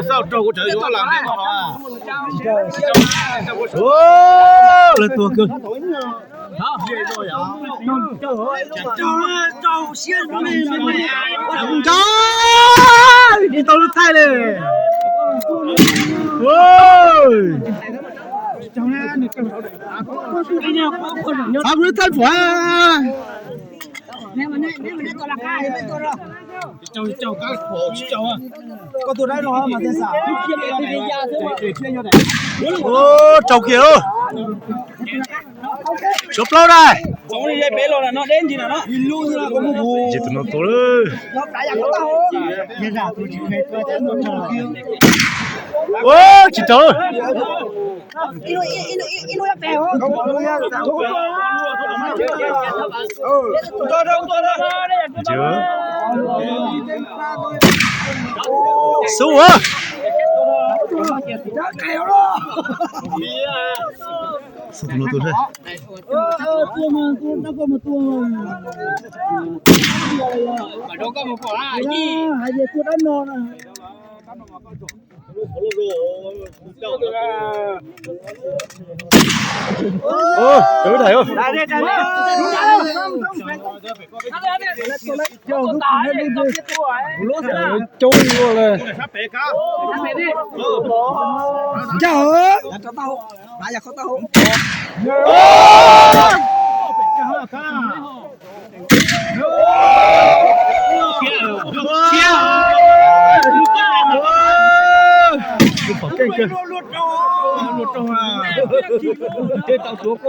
sao trâu của trời gió làm thế mà lên tua cơ trâu xiên đi tàu nước thay này ôi sao nước thay phải trâu cá khổ trâu à có tụi đấy nó mà thế sao ô trâu kia luôn chụp lâu đây trâu đi bé rồi là nó đến gì nào nó luôn là có một vụ chỉ tụi nó tốt đấy ô chỉ trâu chưa số à số nó tốt đấy ô tới thầy ơi chung rồi chào nãy giờ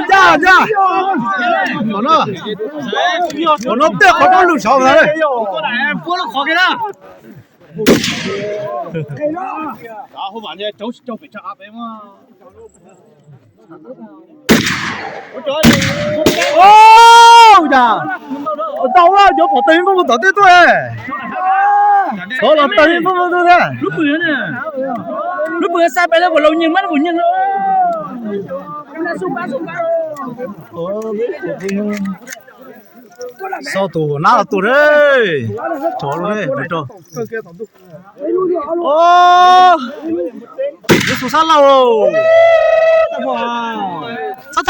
không tao nó tiếc có nó lụt sầu rồi đó không phải như cháu phải cho áp em mà ô dạ đâu á chỗ bỏ tiền không có tiền tôi số là tiền không có tôi thế lúc bữa saiไปแล้วเรายิงมันบุญยิงเลยsao tù nào là tù đấy chó luôn đấy biết chưa ô cái số sát lâu rồi sao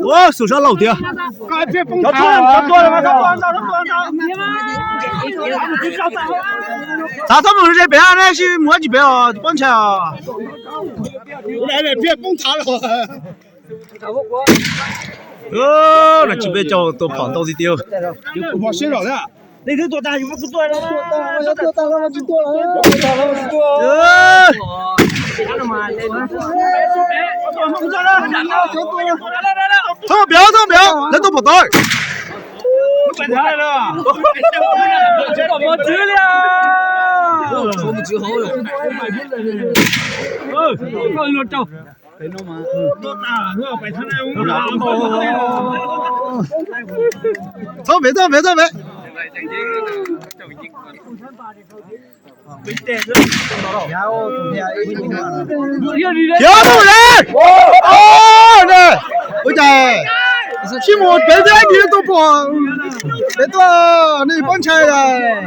ô số sát lâu kìa nó tua mà sao他们这边呢是摸几边啊关起啊来来别崩塌了那几边叫都跑到底丢我先找的那个多大有不多了多大了就多了他表人都不对来了我知了我们最好哟我找多大我摆摊来走没thiếu đâu đấy ô nè ôi trời khi một bé thế anh đi tôi bỏ bé tôi này con trai này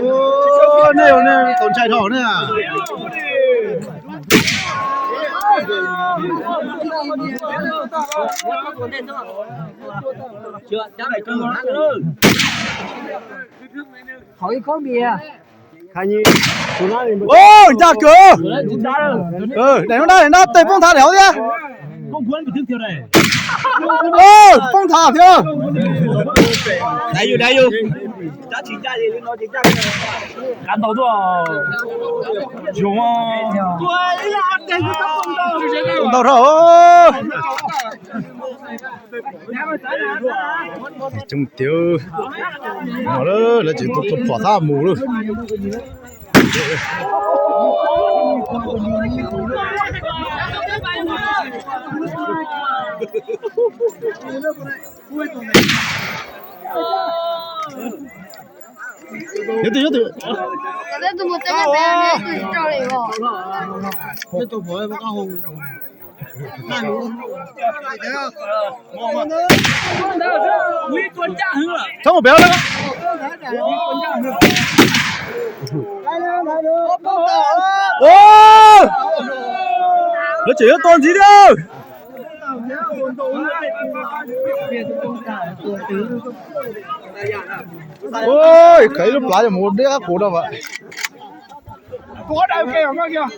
ô này con trai thỏ này à hỏi có bia ô ra cửa để nó tây phong thả đéo đi không cuốn bị thức theo này ô phong thả theo đây vô giá trị ra gì nó chỉ ra cán đầu thôi dùng tuổi là cái phong thả rồi chung tiêu nó đó là chỉ tụt bỏ ra mù luôn nhớ từ cái tôi một cái bé này tôi cho lại vào cái tôi phải có hùng 冲我不要那个。哦，nó chỉ có con gì đâu. Ôi, cái lúc lại là một đứa cổ đâu vậy? Có đâu kìa, có kìa.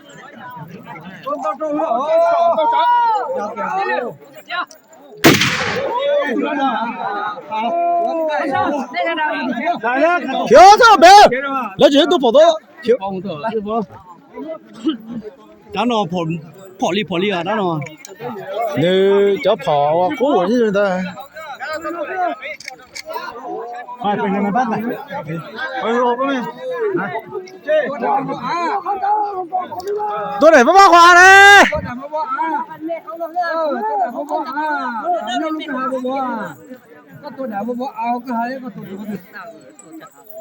Thiếu sao bé? Nó chỉ tôi phổ thôi. Thiếu. Đó nó phổ li à đó nó. Nếu cho phỏ cố của như thế Phải phải này bắt này. tôi để bác Hòa này.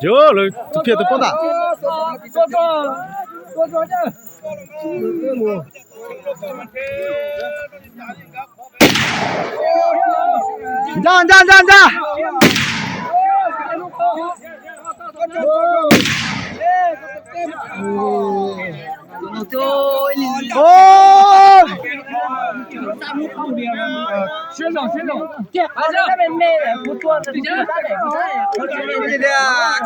Chưa rồi, thực hiện tôi có ra.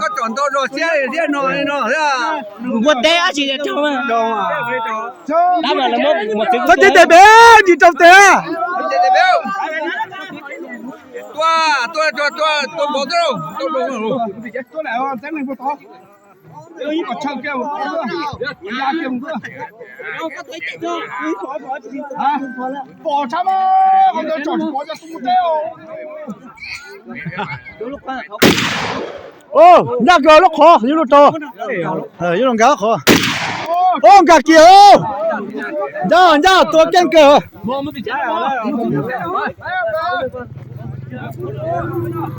có chọn tôi rồi xe thì nó Quật đế chỉ là trong mà. Đó mà là một tiếng. Sao chết bé gì trong té? tôi bỏ đâu Tôi lại sáng nay to. Tôi có chân kêu. Ra kêu nữa. Bỏ chăm không được chọn bỏ ra tung teo. Ô, nhá cờ nó khó, như nó to. Như nó gáo khó. Ô, cả kia ô. Nhá, tôi kén cờ.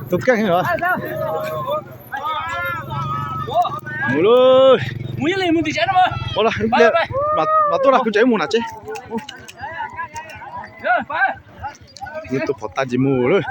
Tôi kén hả? Mù luôn. Muốn lên muốn thì chết mà. Bỏ là, mà tôi là cứ chạy mù nè chứ. Tôi phải tay chỉ mù luôn.